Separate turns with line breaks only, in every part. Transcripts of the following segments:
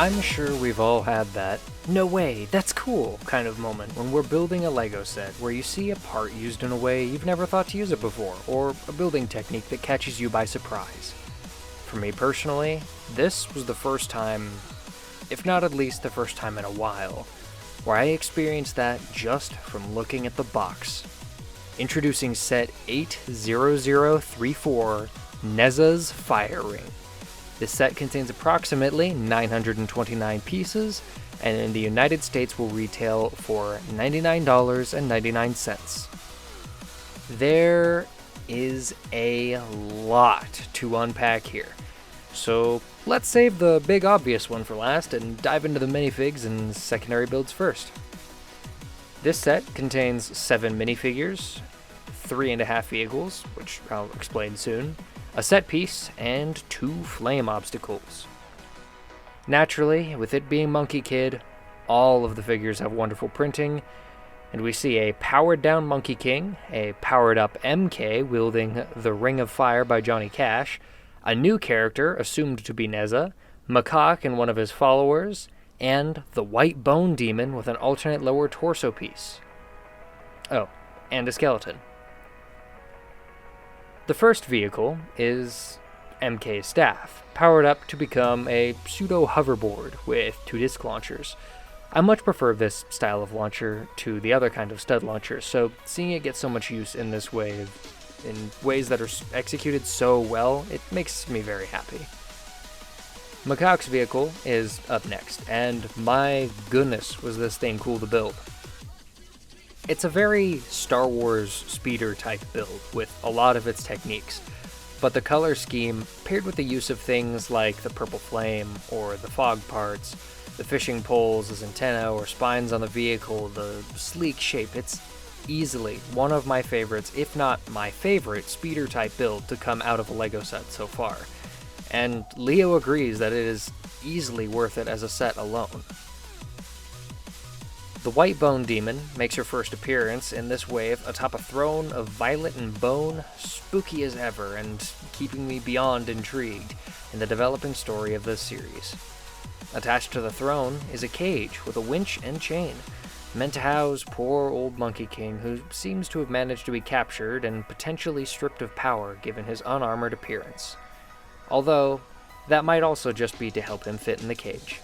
I'm sure we've all had that "no way, that's cool" kind of moment when we're building a Lego set where you see a part used in a way you've never thought to use it before, or a building technique that catches you by surprise. For me personally, this was the first time, if not at least the first time in a while, where I experienced that just from looking at the box. Introducing set 80034, Nezha's Fire Ring. This set contains approximately 929 pieces, and in the United States will retail for $99.99. There is a lot to unpack here, so let's save the big obvious one for last and dive into the minifigs and secondary builds first. This set contains 7 minifigures, 3.5 vehicles, which I'll explain soon, a set piece, and 2 flame obstacles. Naturally, with it being Monkie Kid, all of the figures have wonderful printing, and we see a powered-down Monkey King, a powered-up MK wielding the Ring of Fire by Johnny Cash, a new character assumed to be Nezha, Macaque and one of his followers, and the White Bone Demon with an alternate lower torso piece. Oh, and a skeleton. The first vehicle is MK's staff, powered up to become a pseudo-hoverboard with 2 disc launchers. I much prefer this style of launcher to the other kind of stud launcher, so seeing it get so much use in this way, in ways that are executed so well, it makes me very happy. Macaque's vehicle is up next, and my goodness was this thing cool to build. It's a very Star Wars speeder type build with a lot of its techniques, but the color scheme, paired with the use of things like the purple flame or the fog parts, the fishing poles as antenna or spines on the vehicle, the sleek shape, it's easily one of my favorites, if not my favorite, speeder type build to come out of a Lego set so far. And Leo agrees that it is easily worth it as a set alone. The White Bone Demon makes her first appearance in this wave atop a throne of violet and bone, spooky as ever, and keeping me beyond intrigued in the developing story of this series. Attached to the throne is a cage with a winch and chain, meant to house poor old Monkey King, who seems to have managed to be captured and potentially stripped of power given his unarmored appearance. Although, that might also just be to help him fit in the cage.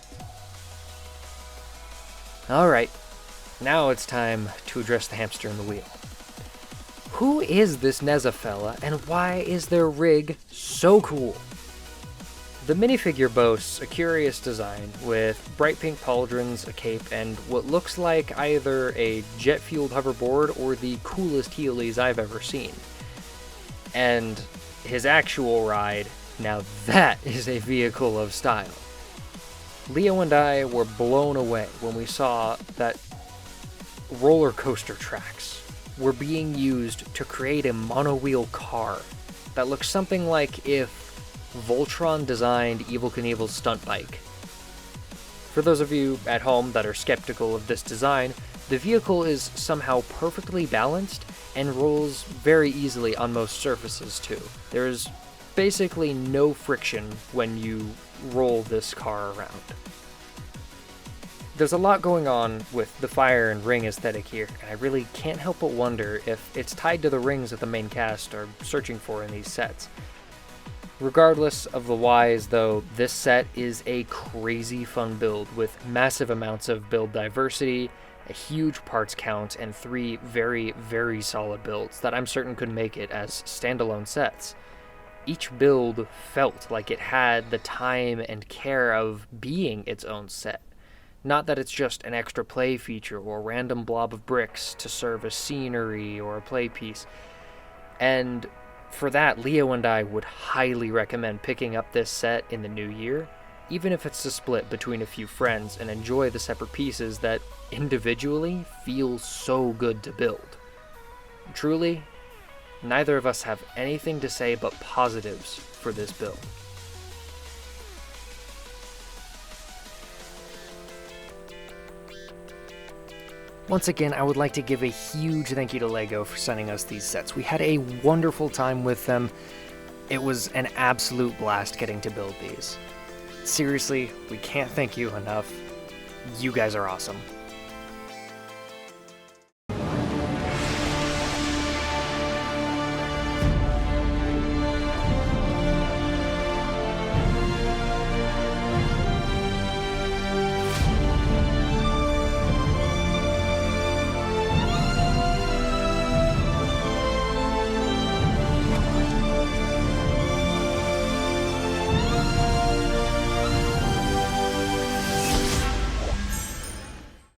Alright, now it's time to address the hamster in the wheel. Who is this Nezha fella, and why is their rig so cool? The minifigure boasts a curious design with bright pink pauldrons, a cape, and what looks like either a jet-fueled hoverboard or the coolest heelys I've ever seen. And his actual ride, now that is a vehicle of style. Leo and I were blown away when we saw that roller coaster tracks were being used to create a monowheel car that looks something like if Voltron designed Evel Knievel's stunt bike. For those of you at home that are skeptical of this design, the vehicle is somehow perfectly balanced and rolls very easily on most surfaces too. There is basically no friction when you roll this car around. There's a lot going on with the fire and ring aesthetic here, and I really can't help but wonder if it's tied to the rings that the main cast are searching for in these sets. Regardless of the whys, though, this set is a crazy fun build with massive amounts of build diversity, a huge parts count, and 3 very, very solid builds that I'm certain could make it as standalone sets. Each build felt like it had the time and care of being its own set. Not that it's just an extra play feature or a random blob of bricks to serve as scenery or a play piece. And for that, Leo and I would highly recommend picking up this set in the new year, even if it's to split between a few friends and enjoy the separate pieces that individually feel so good to build. Truly, neither of us have anything to say but positives for this build. Once again, I would like to give a huge thank you to LEGO for sending us these sets. We had a wonderful time with them. It was an absolute blast getting to build these. Seriously, we can't thank you enough. You guys are awesome.